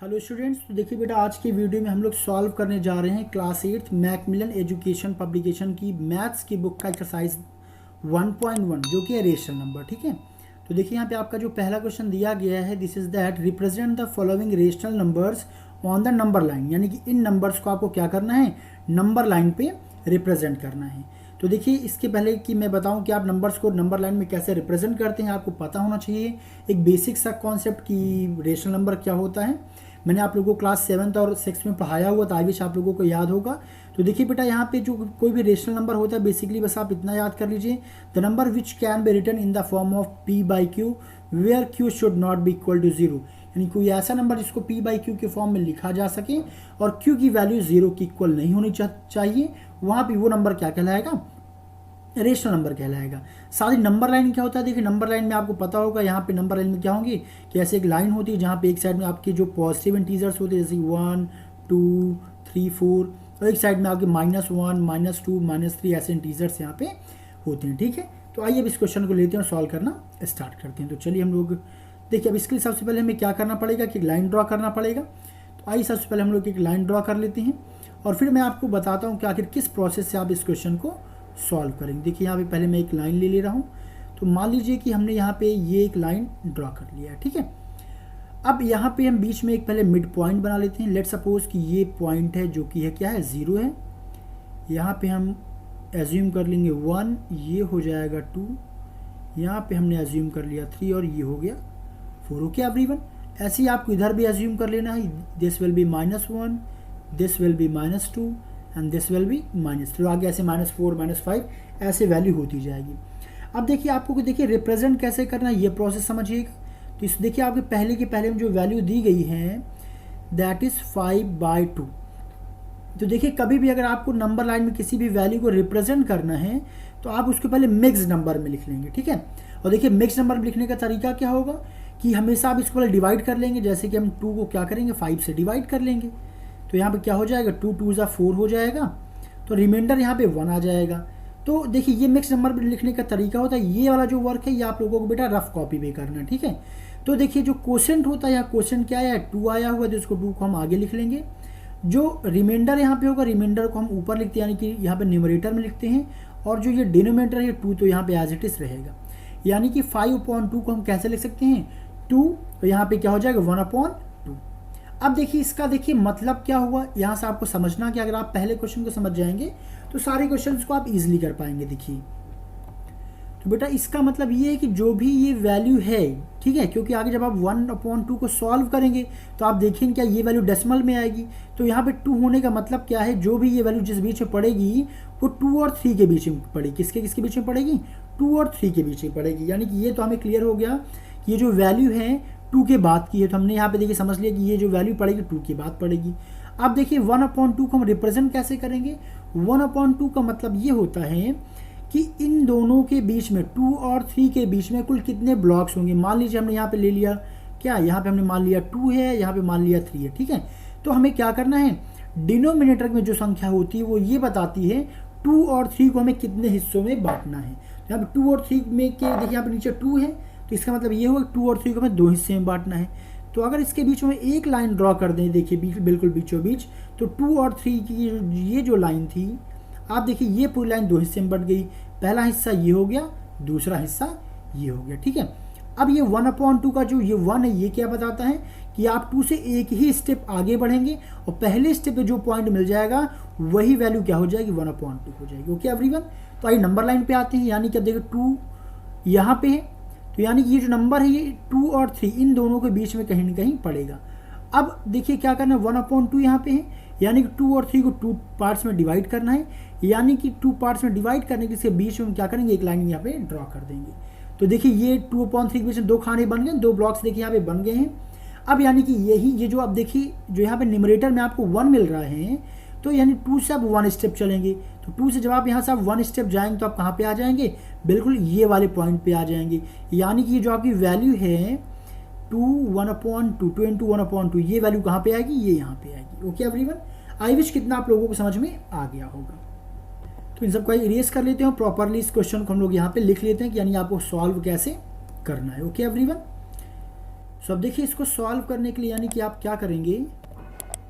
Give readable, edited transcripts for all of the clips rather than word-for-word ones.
Hello students, तो देखिए बेटा, आज की वीडियो में हम लोग सॉल्व करने जा रहे हैं क्लास 8 मैकमिलन एजुकेशन पब्लिकेशन की मैथ्स की बुक का एक्सरसाइज 1.1 जो कि है रेशनल नंबर। ठीक है, तो देखिए यहाँ पे आपका जो पहला क्वेश्चन दिया गया है, this is that represent the following rational numbers on the number line, यानी कि इन नंबर्स को आपको क्या करना है, नंबर लाइन पे रिप्रेजेंट करना है। तो देखिए, इसके पहले कि मैं बताऊं कि आप नंबर्स को नंबर लाइन में कैसे रिप्रेजेंट करते हैं, आपको पता होना चाहिए एक बेसिक सा कॉन्सेप्ट कि रेशनल नंबर क्या होता है। मैंने आप लोगों को क्लास 7th और 6th में पढ़ाया हुआ था, आई विश आप लोगों को याद होगा। तो देखिए बेटा, यहाँ पे जो कोई भी रेशनल नंबर होता है, बेसिकली बस आप इतना याद कर लीजिए, the number which can be written in the form of p by Q where q should not be equal to 0, यानी कोई ऐसा नंबर जिसको p बाई क्यू के फॉर्म में लिखा जा सके और q की वैल्यू 0 की इक्वल नहीं होनी चाहिए, वहाँ पे वो नंबर क्या कहलाएगा, रेशनल नंबर कहलाएगा। साथ ही नंबर लाइन क्या होता है, देखिए नंबर लाइन में आपको पता होगा, यहाँ पे नंबर लाइन में क्या होंगी कि ऐसे एक लाइन होती है जहाँ पे एक साइड में आपके जो पॉजिटिव इंटीजर्स होते हैं जैसे 1 2 3 4 और एक साइड में आपके -1 -2 -3 ऐसे इंटीजर्स यहाँ पे होते हैं। ठीक है, तो आइए अब इस क्वेश्चन को लेते हैं और सॉल्व करना स्टार्ट करते हैं। तो चलिए हम लोग देखिए, अब इसके लिए सबसे पहले हमें क्या करना पड़ेगा कि लाइन ड्रॉ करना पड़ेगा। तो आइए सबसे पहले हम लोग एक लाइन ड्रॉ कर लेते हैं और फिर मैं आपको बताता हूँ कि आखिर किस प्रोसेस से आप इस क्वेश्चन को सॉल्व करेंगे। देखिए यहाँ पे पहले मैं एक लाइन ले रहा हूँ। तो मान लीजिए कि हमने यहाँ पे ये एक लाइन ड्रॉ कर लिया है। ठीक है, अब यहाँ पे हम बीच में एक पहले मिड पॉइंट बना लेते हैं। लेट सपोज कि ये पॉइंट है जो कि है क्या है, 0 है। यहाँ पे हम एज्यूम कर लेंगे 1, ये हो जाएगा 2, यहाँ पे हमने एज्यूम कर लिया 3 और ये हो गया 4। ओके एवरीवन, ऐसे ही आपको इधर भी एज्यूम कर लेना है, this will be -1, this will be -2 and this will be -3। आगे ऐसे -4 -5 ऐसे वैल्यू होती जाएगी। अब देखिए आपको देखिए रिप्रेजेंट कैसे करना है, ये प्रोसेस समझिएगा। तो इस देखिए आपके पहले के पहले में जो वैल्यू दी गई है दैट इज़ 5/2। तो देखिए कभी भी अगर आपको नंबर लाइन में किसी भी वैल्यू को रिप्रेजेंट करना है तो आप उसको पहले मिक्स नंबर में लिख लेंगे। ठीक है, और देखिए मिक्स नंबर में लिखने का तरीका क्या होगा कि हमेशा आप इसको पहले डिवाइड कर लेंगे। जैसे कि हम 2 को क्या करेंगे, 5 से डिवाइड कर लेंगे। तो यहाँ पे क्या हो जाएगा, 2 2 ज़ा 4 हो जाएगा, तो रिमाइंडर यहाँ पे 1 आ जाएगा। तो देखिए ये मिक्स नंबर में लिखने का तरीका होता है। ये वाला जो वर्क है ये आप लोगों को बेटा रफ कॉपी पे करना है। ठीक है, तो देखिए जो क्वोशेंट होता है, यहाँ क्वोशेंट क्या है, 2 आया हुआ है, तो इसको 2 को हम आगे लिख लेंगे। जो रिमाइंडर यहाँ पे होगा, रिमाइंडर को हम ऊपर लिखते हैं, यानी कि यहाँ पे न्यूमरेटर में लिखते हैं, और जो ये डिनोमिनेटर है 2 तो यहाँ पे एज इट इज रहेगा। यानी कि 5/2 को हम कैसे लिख सकते हैं, 2, तो यहाँ पे क्या हो जाएगा 1/2। अब देखिए इसका देखिए मतलब क्या हुआ, यहाँ से आपको समझना कि अगर आप पहले क्वेश्चन को समझ जाएंगे तो सारे क्वेश्चंस को आप इजीली कर पाएंगे। देखिए तो बेटा इसका मतलब ये है कि जो भी ये वैल्यू है, ठीक है, क्योंकि आगे जब आप 1/2 को सॉल्व करेंगे तो आप देखेंगे क्या ये वैल्यू डेसिमल में आएगी। तो यहाँ पे 2 होने का मतलब क्या है, जो भी ये वैल्यू जिस बीच में पड़ेगी वो 2 और 3 के बीच में पड़ेगी। किसके किसके बीच में पड़ेगी, 2 और 3 के बीच में पड़ेगी। यानी कि ये तो हमें क्लियर हो गया कि ये जो वैल्यू है 2 के बाद की है। तो हमने यहाँ पे देखिए समझ लिया कि ये जो वैल्यू पड़ेगी 2 के बाद पड़ेगी। अब देखिए 1/2 को हम रिप्रेजेंट कैसे करेंगे, 1/2 का मतलब ये होता है कि इन दोनों के बीच में 2 और 3 के बीच में कुल कितने ब्लॉक्स होंगे। मान लीजिए हमने यहाँ पे ले लिया क्या, यहाँ पे हमने मान लिया 2 है, यहाँ पे मान लिया 3 है। ठीक है, तो हमें क्या करना है, डिनोमिनेटर में जो संख्या होती है वो ये बताती है 2 और 3 को हमें कितने हिस्सों में बांटना है। यहाँ पे 2 और 3 में के देखिए यहाँ पे नीचे 2 है, तो इसका मतलब ये होगा 2 और 3 को हमें 2 हिस्से में बांटना है। तो अगर इसके बीच में एक लाइन ड्रॉ कर दें, देखिए बिल्कुल बीचों बीच, तो 2 और 3 की ये जो लाइन थी, आप देखिए ये पूरी लाइन 2 हिस्से में बट गई। पहला हिस्सा ये हो गया, दूसरा हिस्सा ये हो गया। ठीक है, अब ये 1/2 का जो ये 1 है ये क्या बताता है कि आप 2 से एक ही स्टेप आगे बढ़ेंगे और पहले स्टेप पे जो पॉइंट मिल जाएगा वही वैल्यू क्या हो जाएगी, 1/2 हो जाएगी। ओके एवरीवन, तो आइए नंबर लाइन पे आते हैं। यानी कि अब देखिए 2 यहाँ पे है, तो यानी कि ये जो नंबर है ये 2 और 3 इन दोनों के बीच में कहीं ना कहीं पड़ेगा। अब देखिए क्या करना है, 1/2 यहाँ पे है, यानी कि 2 और 3 को 2 पार्ट्स में डिवाइड करना है। यानी कि 2 पार्ट्स में डिवाइड करने के इसके बीच में हम क्या करेंगे, एक लाइन यहाँ पे ड्रॉ कर देंगे। तो देखिए ये 2/3 के बीच में 2 खाने बन गए, 2 ब्लॉक्स देखिए यहाँ पे बन गए हैं। अब यानी कि ये जो आप देखिए जो यहाँ पे न्यूमरेटर में आपको 1 मिल रहा है, तो यानी 2 से आप 1 स्टेप चलेंगे। तो 2 से जब आप यहाँ से आप 1 स्टेप जाएंगे तो आप कहाँ पे आ जाएंगे, बिल्कुल ये वाले पॉइंट पे आ जाएंगे। यानी कि ये जो आपकी वैल्यू है 2 1/2 2 × 1/2 ये वैल्यू कहाँ पे आएगी, ये यहाँ पे आएगी। ओके एवरीवन, आई विश कितना आप लोगों को समझ में आ गया होगा। तो इन सबको इरेज कर लेते हैं, प्रॉपरली इस क्वेश्चन को हम लोग यहाँ पे लिख लेते हैं कि यानी आपको सॉल्व कैसे करना है। ओके एवरीवन, सो अब देखिए इसको सॉल्व करने के लिए यानी कि आप क्या करेंगे,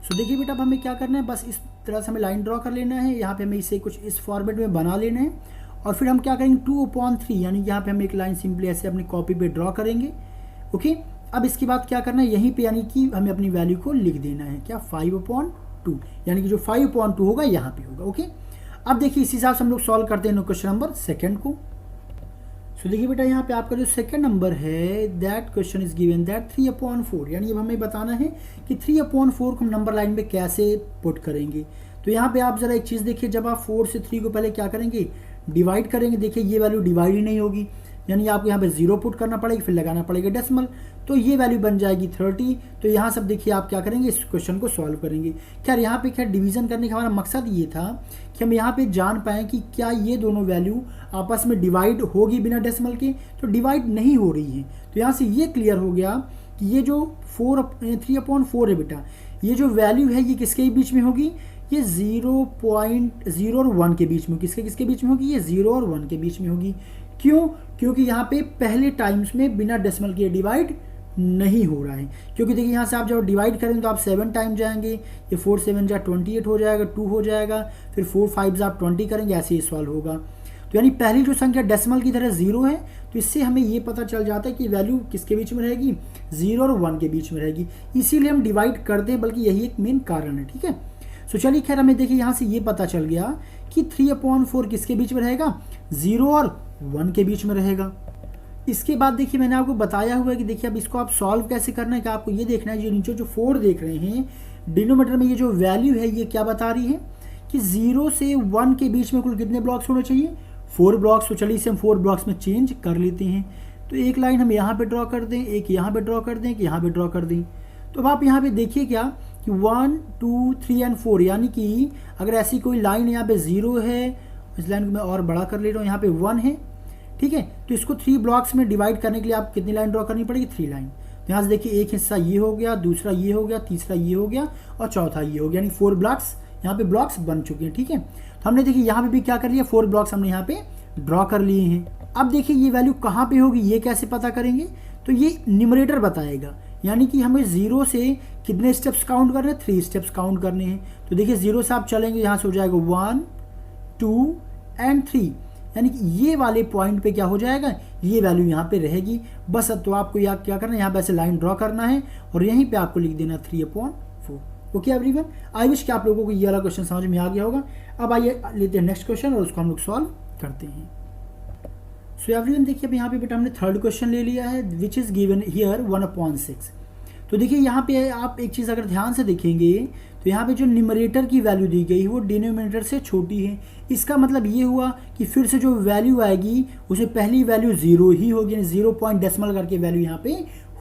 सो देखिए बेटा अब हमें क्या करना है, बस इस तरह से हमें लाइन ड्रॉ कर लेना है, यहाँ पे हमें इसे कुछ इस फॉर्मेट में बना लेना है और फिर हम क्या करेंगे 2/3 यानी यहाँ पे हम एक लाइन सिंपली ऐसे अपनी कॉपी पे ड्रॉ करेंगे। ओके, अब इसके बाद क्या करना है, यहीं पे यानी कि हमें अपनी वैल्यू को लिख देना है क्या 5/2 यानी कि जो 5/2 होगा यहाँ पे होगा। ओके, अब देखिए इस हिसाब से हम लोग सॉल्व करते हैं क्वेश्चन नंबर सेकंड को। सो देखिए बेटा यहाँ पे आपका जो सेकंड नंबर है that question is given that 3/4 यानी अब हमें बताना है कि 3/4 को हम नंबर लाइन में कैसे पुट करेंगे। तो यहाँ पे आप जरा एक चीज़ देखिए, जब आप 4 से 3 को पहले क्या करेंगे डिवाइड करेंगे, देखिए ये वैल्यू डिवाइड ही नहीं होगी यानी आपको यहाँ पे 0 पुट करना पड़ेगा, फिर लगाना पड़ेगा डेसिमल, तो ये वैल्यू बन जाएगी 30। तो यहाँ सब देखिए आप क्या करेंगे, इस क्वेश्चन को सॉल्व करेंगे। खैर यहाँ पे खैर डिवीजन करने का हमारा मकसद ये था कि हम यहाँ पे जान पाएँ कि क्या ये दोनों वैल्यू आपस में डिवाइड होगी बिना डेसिमल के, तो डिवाइड नहीं हो रही है। तो यहाँ से ये क्लियर हो गया कि ये जो 3/4 है बेटा, ये जो वैल्यू है ये किसके बीच में होगी, ये 0.0 और 1 के बीच में, किसके बीच में होगी, ये 0 और 1 के बीच में होगी। क्यों, क्योंकि यहाँ पे पहले टाइम्स में बिना डेसिमल के डिवाइड नहीं हो रहा है। क्योंकि देखिए यहाँ से आप जब डिवाइड करेंगे तो आप 7 टाइम जाएंगे, ये 4 7 जा 28 हो जाएगा, 2 हो जाएगा, फिर 4 5 आप 20 करेंगे, ऐसे ही सॉल्व होगा। तो यानी पहली जो संख्या डेसिमल की तरह 0 है, तो इससे हमें ये पता चल जाता है कि वैल्यू किसके बीच में रहेगी, 0 और 1 के बीच में रहेगी, इसीलिए हम डिवाइड करते हैं, बल्कि यही एक मेन कारण है। ठीक है, तो चलिए खैर हमें देखिए यहाँ से ये पता चल गया कि 3/4 किसके बीच में रहेगा, 0 और 1 के बीच में रहेगा। इसके बाद देखिए मैंने आपको बताया हुआ है कि देखिए अब इसको आप सॉल्व कैसे करना है, कि आपको ये देखना है, जो नीचे जो 4 देख रहे हैं डिनोमिनेटर में, ये जो वैल्यू है ये क्या बता रही है कि 0 से 1 के बीच में कुल कितने ब्लॉक्स होने चाहिए, 4 ब्लॉक्स। तो चलिए इसे हम 4 ब्लॉक्स में चेंज कर लेते हैं। तो एक लाइन हम यहाँ पे ड्रॉ कर दें, एक यहाँ पे ड्रॉ कर दें, एक यहाँ पे ड्रॉ कर दें। तो अब आप यहाँ पे देखिए क्या कि 1 2 3 और 4 यानी कि अगर ऐसी कोई लाइन यहाँ पे 0 है, इस लाइन को मैं और बड़ा कर ले रहा हूँ, यहाँ पे 1 है, ठीक है, तो इसको 3 ब्लॉक्स में डिवाइड करने के लिए आप कितनी लाइन ड्रॉ करनी पड़ेगी, 3 लाइन। तो यहाँ से देखिए एक हिस्सा ये हो गया, दूसरा ये हो गया, तीसरा ये हो गया और चौथा ये हो गया, यानी 4 ब्लॉक्स यहाँ पे ब्लॉक्स बन चुके हैं। ठीक है, तो हमने देखिए यहाँ पे भी क्या कर लिया, 4 ब्लॉक्स हमने यहाँ पे ड्रॉ कर लिए हैं। अब देखिए ये वैल्यू कहाँ पे होगी, ये कैसे पता करेंगे, तो ये न्यूमरेटर बताएगा, यानी कि हमें 0 से कितने स्टेप्स काउंट करने हैं, 3 स्टेप्स काउंट करने हैं। तो देखिए 0 से आप चलेंगे, यहाँ से हो जाएगा 1 2 एंड 3, यानी कि ये वाले पॉइंट पे क्या हो जाएगा, ये वैल्यू यहाँ पे रहेगी। बस अब तो आपको यहाँ क्या करना है, यहाँ पे ऐसे लाइन ड्रॉ करना है और यहीं पे आपको लिख देना 3/4। ओके एवरीवन, आई विश कि आप लोगों को ये वाला क्वेश्चन समझ में आ गया होगा। अब आइए लेते हैं नेक्स्ट क्वेश्चन और उसको हम लोग सॉल्व करते हैं। सो एवरीवन देखिए अब यहाँ पे बेटा हमने थर्ड क्वेश्चन ले लिया है, विच इज़ गिवन हियर 1/6। तो देखिए यहाँ पे आप एक चीज़ अगर ध्यान से देखेंगे तो यहाँ पे जो न्यूमरेटर की वैल्यू दी गई वो डिनोमिनेटर से छोटी है। इसका मतलब ये हुआ कि फिर से जो वैल्यू आएगी उसमें पहली वैल्यू 0 ही होगी, यानी 0 पॉइंट डेसिमल करके वैल्यू यहाँ पे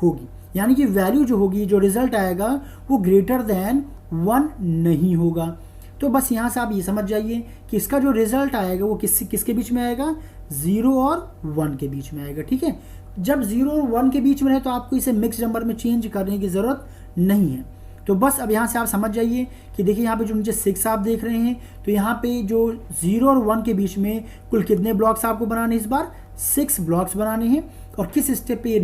होगी, यानी कि वैल्यू जो होगी, जो रिजल्ट आएगा वो ग्रेटर देन 1 नहीं होगा। तो बस यहाँ से आप ये समझ जाइए कि इसका जो रिजल्ट आएगा वो किसके बीच में आएगा, 0 और 1 के बीच में आएगा। ठीक है, जब 0 और 1 के बीच में है तो आपको इसे मिक्स नंबर में चेंज करने की ज़रूरत नहीं है। तो बस अब यहाँ से आप समझ जाइए कि देखिए यहाँ पे जो नीचे 6 आप देख रहे हैं, तो यहाँ पे जो 0 और 1 के बीच में कुल कितने ब्लॉक्स आपको बनाने, इस बार 6 ब्लॉक्स बनाने हैं। और किस स्टेप पे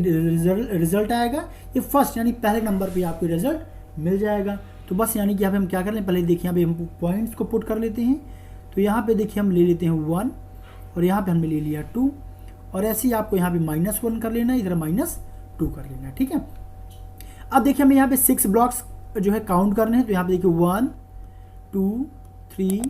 रिजल्ट आएगा, ये फर्स्ट यानी पहले नंबर पे आपको रिजल्ट मिल जाएगा। तो बस यानी कि यहाँ पे हम क्या कर लें, पहले देखिए यहाँ पे हम पॉइंट्स को पुट कर लेते हैं। तो यहाँ पे देखिए हम ले लेते हैं 1 और यहाँ पे हमने ले लिया 2 और ऐसे ही आपको यहाँ पे -1 कर लेना है, इधर -2 कर लेना है। ठीक है, अब देखिए हमें यहाँ पे 6 ब्लॉक्स जो है काउंट करने हैं। तो यहाँ पे देखिए 1 2 3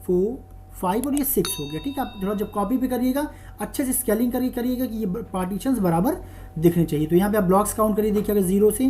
4 5 और ये 6 हो गया। ठीक है, आप थोड़ा जब कॉपी पे करिएगा अच्छे से स्केलिंग करिएगा कि ये पार्टीशंस बराबर दिखने चाहिए। तो यहाँ पे आप ब्लॉक्स काउंट करिए, देखिए अगर 0 से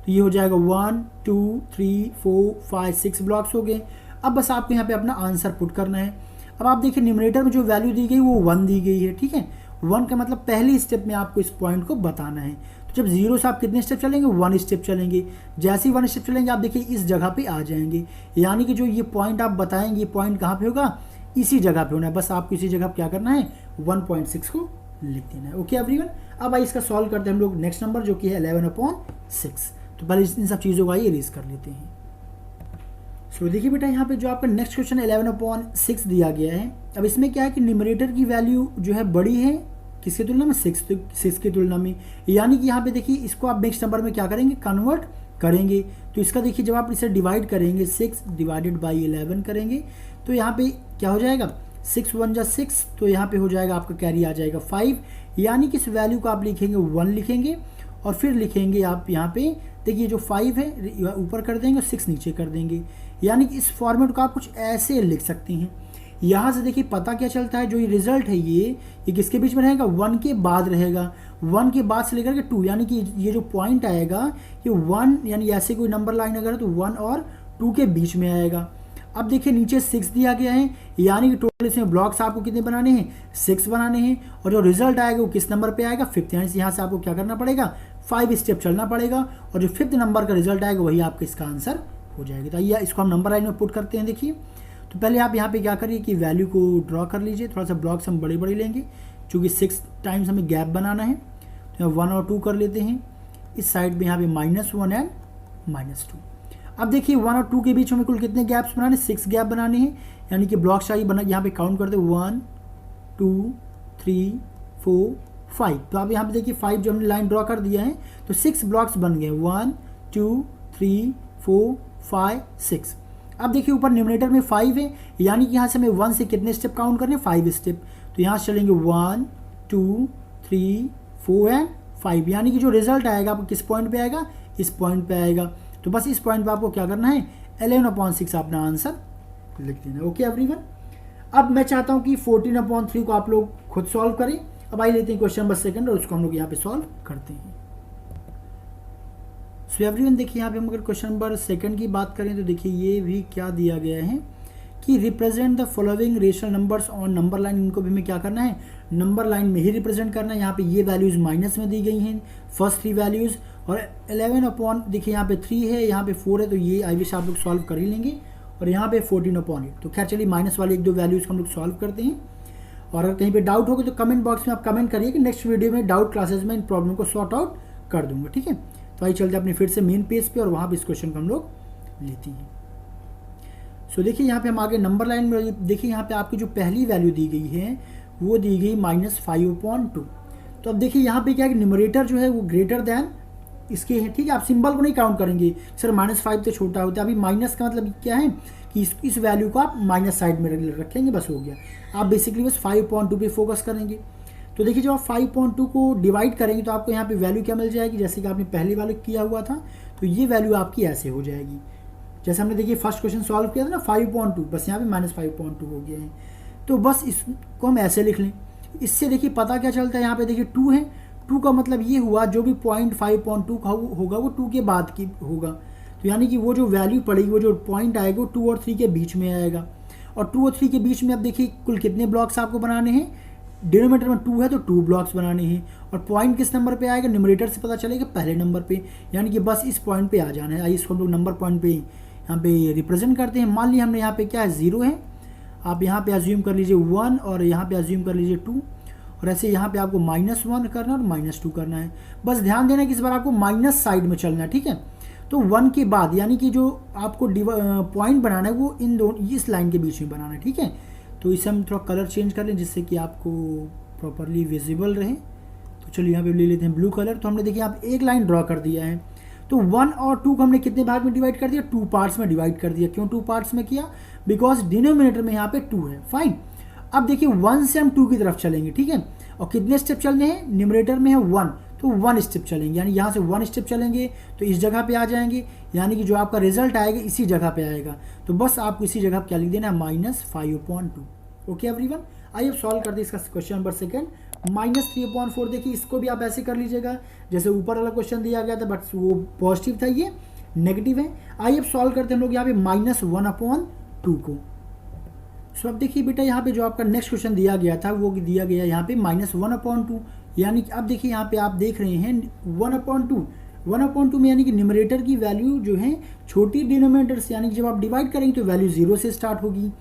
तो ये हो जाएगा 1 2 3 4 5 6 ब्लॉक्स हो गए। अब बस आपको यहाँ पे अपना आंसर पुट करना है। अब आप देखिए न्यूमरेटर में जो वैल्यू दी गई वो 1 दी गई है। ठीक है, 1 का मतलब पहली स्टेप में आपको इस पॉइंट को बताना है। तो जब 0 से आप कितने स्टेप चलेंगे, 1 स्टेप चलेंगे। जैसे ही 1 स्टेप चलेंगे आप देखिए इस जगह पे आ जाएंगे, यानी कि जो ये पॉइंट आप बताएंगे ये पॉइंट कहाँ पे होगा, इसी जगह पे होना है। बस आपको इसी जगह क्या करना है, 1.6 को लिख देना है। ओके एवरीवन, अब आइए इसका सॉल्व करते हैं हम लोग नेक्स्ट नंबर जो कि है 11/6। तो पहले इन सब चीज़ों का ये इरेज कर लेते हैं। सो देखिए बेटा यहाँ पे जो आपका नेक्स्ट क्वेश्चन 11/6 दिया गया है। अब इसमें क्या है कि न्यूमरेटर की वैल्यू जो है बड़ी है किसकी तुलना में, 6 की तुलना में। यानी कि यहाँ पे देखिए इसको आप नेक्स्ट नंबर में क्या करेंगे, कन्वर्ट करेंगे। तो इसका देखिए जब आप इसे डिवाइड करेंगे 6 डिवाइडेड बाई 11 करेंगे तो यहाँ पे क्या हो जाएगा, 6 1 जा 6, तो यहाँ पे हो जाएगा आपका कैरी आ जाएगा 5। यानी कि इस वैल्यू को आप लिखेंगे 1 लिखेंगे और फिर लिखेंगे आप यहाँ पे देखिए जो 5 है ऊपर कर देंगे और 6 नीचे कर देंगे। यानी कि इस फॉर्मेट को आप कुछ ऐसे लिख सकते हैं। यहाँ से देखिए पता क्या चलता है, जो ये रिजल्ट है ये किसके बीच में रहेगा, 1 के बाद रहेगा, 1 के बाद से लेकर के 2। यानी कि ये जो पॉइंट आएगा ये 1, यानी ऐसे कोई नंबर लाइन अगर है तो 1 और 2 के बीच में आएगा। अब देखिए नीचे 6 दिया गया है, यानी कि टोटल इसमें ब्लॉक्स आपको कितने बनाने हैं, 6 बनाने हैं। और जो रिजल्ट आएगा वो किस नंबर पे आएगा, 5th। यानी यहाँ से आपको क्या करना पड़ेगा, 5 स्टेप चलना पड़ेगा और जो 5th नंबर का रिजल्ट आएगा वही आपका इसका आंसर हो जाएगा। तो आइए इसको हम नंबर लाइन में पुट करते हैं। देखिए तो पहले आप यहाँ पे क्या करिए कि वैल्यू को ड्रॉ कर लीजिए, थोड़ा सा ब्लॉक्स हम बड़े बड़े लेंगे क्योंकि 6 टाइम्स हमें गैप बनाना है। तो 1 और 2 कर लेते हैं, इस साइड में यहाँ पे -1 एंड -2। अब देखिए 1 और 2 के बीच में कुल कितने गैप्स बनाने, 6 गैप बनाने हैं। यानी कि ब्लॉक्स चाहिए बना, यहाँ पे काउंट करते 1 2 3 4 5। तो आप यहाँ पे देखिए 5 जो हमने लाइन ड्रॉ कर दिया है तो 6 ब्लॉक्स बन गए, 1 2 3 4 5 6। अब देखिए ऊपर न्यूमरेटर में 5 है, यानी कि यहाँ से हमें 1 से कितने स्टेप काउंट करने, 5 स्टेप। तो यहाँ से चलेंगे 1 2 3 4 एंड 5। यानी कि जो रिजल्ट आएगा आपको किस पॉइंट पे आएगा, इस पॉइंट पे आएगा। तो बस इस पॉइंट पे आपको क्या करना है, 11/6 अपना आंसर लिख देना। ओके एवरीवन, अब मैं चाहता हूँ कि 14/3 को आप लोग खुद सॉल्व करें। अब आइए लेते हैं क्वेश्चन नंबर 2 और उसको हम लोग यहाँ पे सॉल्व करते हैं। सो एवरीवन देखिए यहाँ पे हम अगर क्वेश्चन नंबर 2 की बात करें तो देखिए ये भी क्या दिया गया है कि represent the following rational numbers on number line. इनको भी हमें क्या करना है, नंबर लाइन में ही रिप्रेजेंट करना है। यहाँ पे ये वैल्यूज़ माइनस में दी गई हैं, फर्स्ट 3 वैल्यूज़, और 11 देखिए यहाँ पे 3 है, यहाँ पे 4 है, तो ये आई विश आप लोग सॉल्व कर ही लेंगे। और यहाँ पे 14/8। तो खैर चलिए माइनस वाले 1-2 वैल्यूज़ हम लोग सॉल्व करते हैं। और अगर कहीं पे डाउट होगा तो कमेंट बॉक्स में आप कमेंट करिए कि नेक्स्ट वीडियो में डाउट क्लासेस में इन प्रॉब्लम को सॉर्ट आउट कर दूंगा, ठीक है। तो आइए चलते हैं अपने फिर से मेन पेज पे और वहाँ पे इस क्वेश्चन को हम लोग लेते हैं। सो देखिए यहाँ पे हम आगे नंबर लाइन में देखिए यहाँ पे आपकी जो पहली वैल्यू दी गई है वो दी गई -5/2। तो अब देखिए यहाँ पे क्या है कि न्यूमरेटर जो है वो ग्रेटर दैन इसके है, ठीक है। आप सिंबल को नहीं काउंट करेंगे, सर -5 तो छोटा होता है। अभी माइनस का मतलब क्या है कि इस वैल्यू को आप माइनस साइड में रखेंगे, बस हो गया। आप बेसिकली बस 5/2 पे फोकस करेंगे। तो देखिए जब आप 5/2 को डिवाइड करेंगे तो आपको यहाँ पे वैल्यू क्या मिल जाएगी, जैसे कि आपने पहली वाले किया हुआ था तो ये वैल्यू आपकी ऐसे हो जाएगी। जैसे हमने देखिए फर्स्ट क्वेश्चन सॉल्व किया था ना 5/2, बस यहाँ पे -5/2 हो गया है। तो बस इसको हम ऐसे लिख लें। इससे देखिए पता क्या चलता है, यहाँ पे देखिए 2 है, 2 का मतलब ये हुआ जो भी पॉइंट 5/2 का होगा वो 2 के बाद की होगा। तो यानी कि वो जो वैल्यू पड़ेगी, वो जो पॉइंट आएगा वो 2 और 3 के बीच में आएगा। और 2 और 3 के बीच में अब देखिए कुल कितने ब्लॉक्स आपको बनाने हैं, डिनोमिनेटर में 2 है तो 2 ब्लॉक्स बनाने हैं। और पॉइंट किस नंबर पे आएगा, न्यूमरेटर से पता चलेगा पहले नंबर पे, यानी कि बस इस पॉइंट पे आ जाना है। आइए इसको हम लोग नंबर पॉइंट पे यहाँ पे रिप्रेजेंट करते हैं। मान लिया हमने यहाँ पे क्या है 0 है, आप यहाँ पे अज्यूम कर लीजिए 1 और यहाँ पे अज्यूम कर लीजिए 2, और ऐसे यहाँ पे आपको -1 करना है और -2 करना है। बस ध्यान देना कि इस बार आपको माइनस साइड में चलना है, ठीक है। तो 1 के बाद यानी कि जो आपको पॉइंट बनाना है वो इन दोनों इस लाइन के बीच में बनाना है, ठीक है। तो इसे हम थोड़ा कलर चेंज कर लें जिससे कि आपको प्रॉपरली विजिबल रहे। तो चलिए यहाँ पे ले लेते हैं ब्लू कलर। तो हमने देखिए यहाँ पे एक लाइन ड्रॉ कर दिया है। तो 1 और 2 को हमने कितने भाग में डिवाइड कर दिया, 2 पार्ट्स में डिवाइड कर दिया। क्यों 2 पार्ट्स में किया, बिकॉज डिनोमिनेटर में यहाँ पे 2 है, फाइन। अब देखिए 1 से हम 2 की तरफ चलेंगे, ठीक है। और कितने स्टेप चलने हैं, न्यूमरेटर में है 1 तो 1 स्टेप चलेंगे, यानी यहाँ से 1 स्टेप चलेंगे तो इस जगह पे आ जाएंगे, यानी कि जो आपका रिजल्ट आएगा इसी जगह पे आएगा। तो बस आपको इसी जगह क्या लिख देना है, -5/2। ओके एवरीवन, आइए अब सॉल्व करते हैं इसका क्वेश्चन नंबर 2 -3/4। देखिए इसको भी आप ऐसे कर लीजिएगा जैसे ऊपर वाला क्वेश्चन दिया गया था, बट वो पॉजिटिव था, ये नेगेटिव है। आइए अब सॉल्व करते हैं हम लोग यहाँ पे -1/2 को। सो अब देखिए बेटा यहाँ पे जो आपका नेक्स्ट क्वेश्चन दिया गया था वो दिया गया यहाँ पे -1/2, यानी कि अब देखिए यहाँ पे आप देख रहे हैं 1/2 में, यानी कि न्यूमरेटर की वैल्यू जो है छोटी डिनोमिनेटर से, यानी कि जब आप डिवाइड करेंगे तो वैल्यू 0 से स्टार्ट होगी।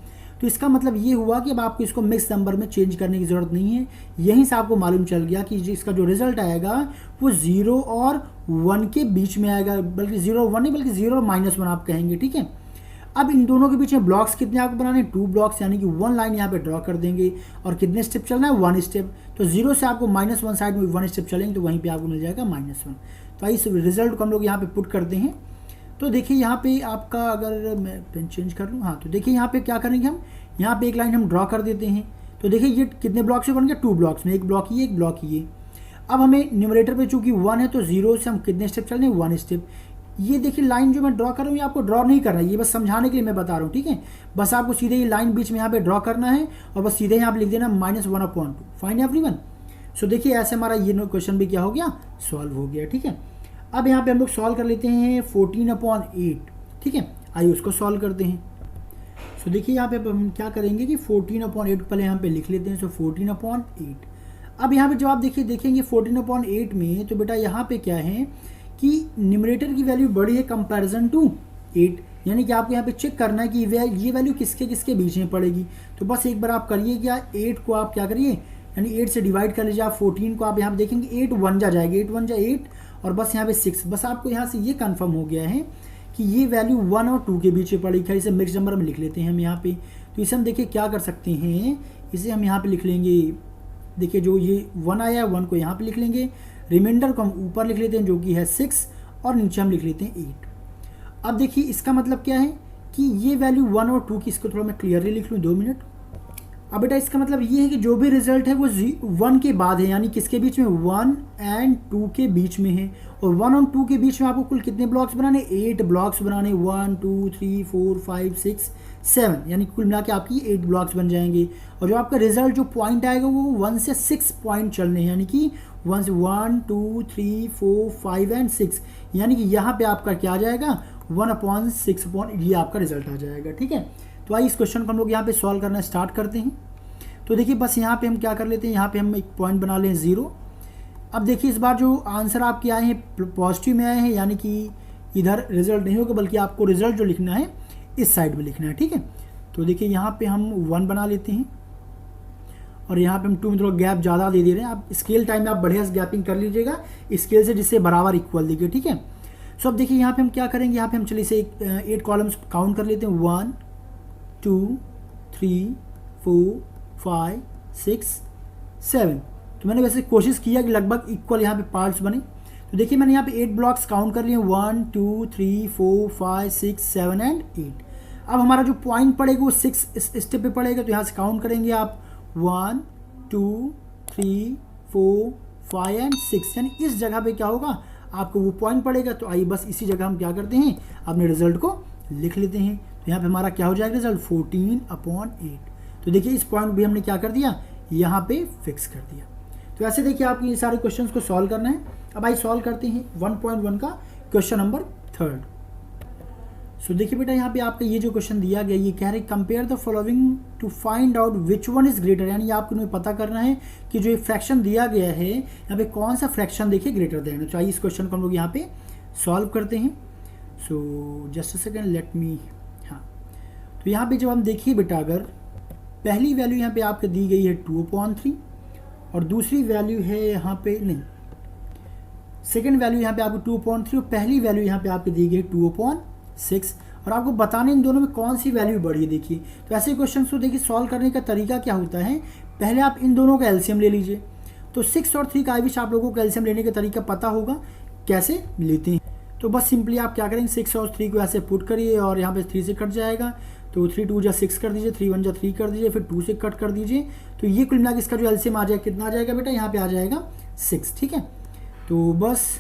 तो इसका मतलब ये हुआ कि अब आपको इसको मिक्स नंबर में चेंज करने की ज़रूरत नहीं है। यहीं से आपको मालूम चल गया कि इसका जो रिजल्ट आएगा वो 0 और 1 के बीच में आएगा, बल्कि 0 और 1 नहीं बल्कि 0 और -1 आप कहेंगे, ठीक है। अब इन दोनों के बीच में ब्लॉक्स कितने आपको बनाने हैं, 2 ब्लॉक्स, यानी कि 1 लाइन यहाँ पे ड्रॉ कर देंगे और कितने स्टेप चलना है, 1 स्टेप। तो 0 से आपको -1 साइड में 1 स्टेप चलेंगे तो वहीं पे आपको मिल जाएगा -1। तो इस रिजल्ट को हम लोग यहाँ पे पुट करते हैं। तो देखिए यहाँ पे आपका, अगर मैं पेन चेंज कर लूँ, हाँ, तो देखिए यहाँ पे क्या करेंगे हम, यहाँ पे एक लाइन हम ड्रॉ कर देते हैं। तो देखिए ये कितने ब्लॉक से बन गया, 2 ब्लॉक्स में, एक ब्लॉक ये, एक ब्लॉक ये। अब हमें न्यूमरेटर पे चूंकि 1 है तो 0 से हम कितने स्टेप चल रहे हैं, 1 स्टेप। ये देखिए लाइन जो मैं ड्रॉ कर रहा हूँ ये आपको ड्रॉ नहीं करना है, ये बस समझाने के लिए मैं बता रहा हूँ, ठीक है। बस आपको सीधे ये लाइन बीच में यहाँ पे ड्रॉ करना है और बस सीधे यहाँ पे लिख देना -1/2। Fine everyone. सो देखिए ऐसे हमारा ये क्वेश्चन भी क्या हो गया, सॉल्व हो गया, ठीक है। अब यहाँ पे हम लोग सॉल्व कर लेते हैं 14/8, ठीक है। आइए उसको सॉल्व करते हैं। सो देखिए यहाँ पे हम क्या करेंगे कि 14/8 पहले यहाँ पे लिख लेते हैं। सो 14/8। अब यहाँ पे जब आप देखेंगे 14/8 में, तो बेटा यहाँ पे क्या है कि न्यूमरेटर की वैल्यू बड़ी है कंपैरिजन टू 8, यानी कि आपको यहाँ पे चेक करना है कि ये वैल्यू किसके किसके बीच में पड़ेगी। तो बस एक बार आप करिए क्या, 8 को आप क्या करिए, यानी 8 से डिवाइड कर लीजिए आप 14 को। आप यहाँ पे देखेंगे 8 1 जा जाएगी, 8 1 जा 8 और बस यहाँ पे 6। बस आपको यहाँ से ये कंफर्म हो गया है कि ये वैल्यू 1 और 2 के बीच में पड़ेगी। खैर इसे मिक्स नंबर में लिख लेते हैं हम यहाँ पे। तो इसे हम देखिए क्या कर सकते हैं, इसे हम यहाँ पे लिख लेंगे। देखिए जो ये 1 आया है 1 को यहाँ पे लिख लेंगे, रिमाइंडर को हम ऊपर लिख लेते हैं जो कि है 6 और नीचे हम लिख लेते हैं 8। अब देखिए इसका मतलब क्या है कि ये वैल्यू 1 और 2 की, इसको थोड़ा मैं क्लियरली लिख लूँ, 2 मिनट। अब बेटा इसका मतलब ये है कि जो भी रिजल्ट है वो 1 के बाद है, यानी किसके बीच में, 1 और 2 के बीच में है। और 1 और 2 के बीच में आपको कुल कितने ब्लॉक्स बनाने, 8 ब्लॉक्स बनाने, 1 2 3 4 5 6 7, यानी कुल मिला के आपकी 8 ब्लॉक्स बन जाएंगे। और जो आपका रिजल्ट जो पॉइंट आएगा वो 1 से 6 पॉइंट चलने हैं, यानी कि 1 से 1 2 3 4 5 और 6, यानी कि यहाँ पे आपका क्या आ जाएगा, 1/6, ये आपका रिजल्ट आ जाएगा, ठीक है। तो आइए इस क्वेश्चन को हम लोग यहाँ पे सॉल्व करना स्टार्ट करते हैं। तो देखिए बस यहाँ पे हम क्या कर लेते हैं, यहाँ पे हम एक पॉइंट बना लें 0। अब देखिए इस बार जो आंसर आपके आए हैं पॉजिटिव में आए हैं, यानी कि इधर रिजल्ट नहीं होगा बल्कि आपको रिजल्ट जो लिखना है इस साइड में लिखना है, ठीक है। तो देखिए यहाँ पे हम 1 बना लेते हैं और यहाँ पे हम 2 में थोड़ा गैप ज़्यादा दे दे रहे हैं। आप स्केल टाइम में आप बढ़िया से गैपिंग कर लीजिएगा स्केल से, जिससे बराबर इक्वल देखिए, ठीक है। सो अब देखिए यहाँ पे हम क्या करेंगे, यहाँ पे हम चलिए से 8 कॉलम्स काउंट कर लेते हैं, 1 2 3 4 5 6 7। तो मैंने वैसे कोशिश किया कि लगभग इक्वल यहाँ पे पार्ट्स बने। तो देखिए मैंने यहाँ पे 8 ब्लॉक्स काउंट कर लिए, 1 2 3 4 5 6 7 और 8। अब हमारा जो पॉइंट पड़ेगा वो 6 स्टेप पे पड़ेगा, तो यहाँ से काउंट करेंगे आप 1 2 3 4 5 और 6, यानी इस जगह पे क्या होगा, आपको वो पॉइंट पड़ेगा। तो आइए बस इसी जगह हम क्या करते हैं, अपने रिजल्ट को लिख लेते हैं। तो यहाँ पे हमारा क्या हो जाएगा रिजल्ट, 14/8। तो देखिए इस पॉइंट भी हमने क्या कर दिया, यहाँ पे फिक्स कर दिया। तो ऐसे देखिए आपको ये सारे क्वेश्चंस को सॉल्व करना है। अब आइए सॉल्व करते हैं 1.1 का क्वेश्चन नंबर 3। सो देखिए बेटा यहाँ पे आपका ये जो क्वेश्चन दिया गया, ये कह रहे compare the following to find out which one is greater, यानी आपको हमें पता करना है कि जो फ्रैक्शन दिया गया है यहाँ पे कौन सा फ्रैक्शन देखिए ग्रेटर देन है। तो आइए इस क्वेश्चन को हम लोग यहाँ पे सॉल्व करते हैं। So just a second, let me, हाँ। तो यहाँ पे जब हम देखिए बेटा, अगर पहली वैल्यू यहाँ पे आपको दी गई है 2/3 और दूसरी वैल्यू है यहाँ पे, नहीं, सेकेंड वैल्यू यहाँ पे आपको 2/3 और पहली वैल्यू यहाँ पे आपको दी गई है 2/6, और आपको बताने इन दोनों में कौन सी वैल्यू बढ़ी है। देखिए तो ऐसे क्वेश्चन को देखिए सॉल्व करने का तरीका क्या होता है, पहले आप इन दोनों का एलसीएम ले लीजिए। तो 6 और 3 का आई विश आप लोगों को एलसीएम लेने का तरीका पता होगा कैसे लेते हैं। तो बस सिंपली आप क्या करेंगे, 6 और 3 को ऐसे पुट करिए और यहाँ पे 3 से कट जाएगा, तो 3 2 जा 6 कर दीजिए, 3 1 जा 3 कर दीजिए, फिर 2 से कट कर दीजिए। तो ये कुल मिला के इसका जो एलसीएम आ जाएगा, कितना आ जाएगा बेटा, यहाँ पे आ जाएगा 6, ठीक है। तो बस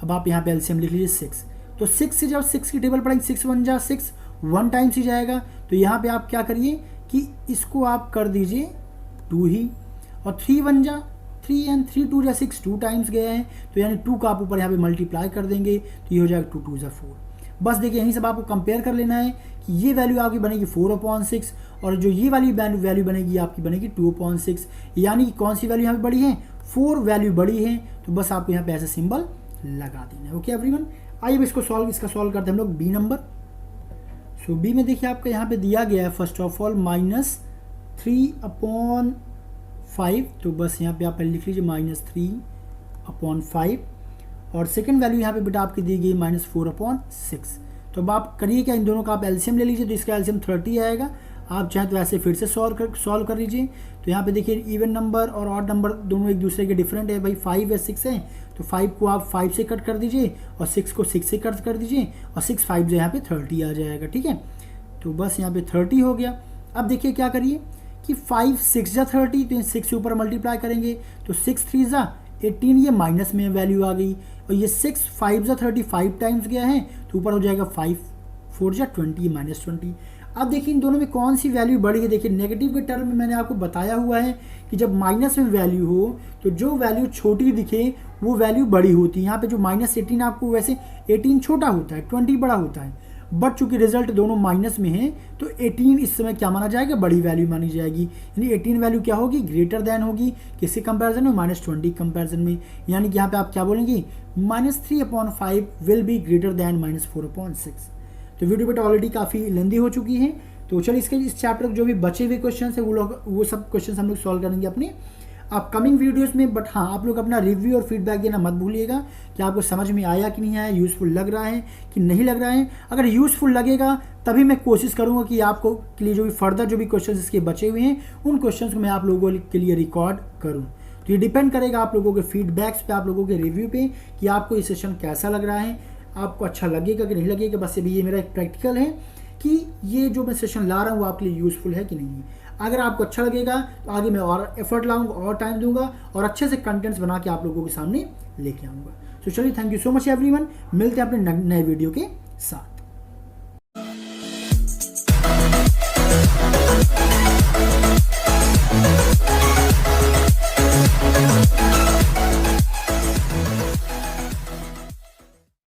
अब आप यहाँ पे एलसीएम लिख लीजिए 6। तो 6 से जब 6 की टेबल पढ़ेंगे, 6 1 जा 6, 1 टाइम्स ही जाएगा। तो यहाँ पे आप क्या करिए कि इसको आप कर दीजिए 2 ही, और 3 1 जा 3 एंड 3 2 जा 6, 2 टाइम्स गया है, तो यानी 2 का आप ऊपर यहाँ पे मल्टीप्लाई कर देंगे, तो ये हो जाएगा 2 2 जा 4। बस देखिए यहीं सब आपको कंपेयर कर लेना है कि ये वैल्यू आपकी बनेगी 4/6 और जो ये वाली वैल्यू बनेगी आपकी बनेगी 2/6, यानी कि कौन सी वैल्यू यहाँ पे बड़ी है, 4 वैल्यू बड़ी है। तो बस आपको यहाँ पे ऐसा सिंबल लगा देना है। ओके एवरीवन, आइए अब इसका सॉल्व करते हैं हम लोग बी नंबर। सो बी में देखिए आपका यहाँ पे दिया गया है फर्स्ट ऑफ ऑल -3/5, तो बस यहाँ पे आप पहले लिख लीजिए -3/5, और सेकेंड वैल्यू यहाँ पे बेटा आपकी दी गई -4/6। तो अब आप करिए क्या, इन दोनों का आप एलसीएम ले लीजिए, तो इसका एलसीएम 30 आएगा। आप चाहें तो ऐसे फिर से सॉल्व कर लीजिए। तो यहाँ पे देखिए इवन नंबर और ऑड नंबर दोनों एक दूसरे के डिफरेंट है भाई, 5 है 6 है, तो 5 को आप 5 से कट कर दीजिए और 6 को 6 से कट कर दीजिए और 6 5 जो यहाँ पे 30 आ जाएगा, ठीक है। तो बस यहाँ पे 30 हो गया। अब देखिए क्या करिए कि 5 6 जा 30, तो इन 6 से ऊपर मल्टीप्लाई करेंगे तो 6 3 जा 18, ये माइनस में वैल्यू आ गई, और ये 6 5 जा 35 टाइम्स गया है तो ऊपर हो जाएगा 5 4 जा 20 -20। अब देखिए इन दोनों में कौन सी वैल्यू बढ़ी है। देखिए नेगेटिव के टर्म में मैंने आपको बताया हुआ है कि जब माइनस में वैल्यू हो तो जो वैल्यू छोटी दिखे वो वैल्यू बड़ी होती है। यहाँ पे जो -18 आपको, वैसे 18 छोटा होता है, 20 बड़ा होता है, बट चूंकि रिजल्ट दोनों माइनस में है तो 18 इस समय क्या माना जाएगा, बड़ी वैल्यू मानी जाएगी। यानी 18 वैल्यू क्या होगी, ग्रेटर देन होगी किसके कंपैरिजन में, -20 कंपैरिजन में। यानी कि यहाँ पे आप क्या बोलेंगे, -3/5 विल बी ग्रेटर देन -4/6। तो वीडियो बेटा ऑलरेडी काफ़ी लेंदी हो चुकी है, तो चलिए इस चैप्टर के जो भी बचे हुए क्वेश्चन है वो सब क्वेश्चन हम लोग सॉल्व करेंगे अपने अपकमिंग वीडियोस में। बट हाँ, आप लोग अपना रिव्यू और फीडबैक देना मत भूलिएगा कि आपको समझ में आया कि नहीं आया, यूज़फुल लग रहा है कि नहीं लग रहा है। अगर यूज़फुल लगेगा तभी मैं कोशिश करूँगा कि आपको के लिए जो भी फर्दर जो भी क्वेश्चन इसके बचे हुए हैं उन क्वेश्चन को मैं आप लोगों के लिए रिकॉर्ड करूँ। तो ये डिपेंड करेगा आप लोगों के फीडबैक्स पे, आप लोगों के रिव्यू पे कि आपको ये सेशन कैसा लग रहा है, आपको अच्छा लगेगा कि नहीं लगेगा। बस ये मेरा एक प्रैक्टिकल है कि ये जो मैं सेशन ला रहा हूँ वो आपके लिए यूज़फुल है कि नहीं है। अगर आपको अच्छा लगेगा तो आगे मैं और एफर्ट लाऊंगा और टाइम दूंगा और अच्छे से कंटेंट्स बना के आप लोगों के सामने लेके आऊँगा। तो चलिए, thank you so much everyone, मिलते हैं अपने नए वीडियो के साथ।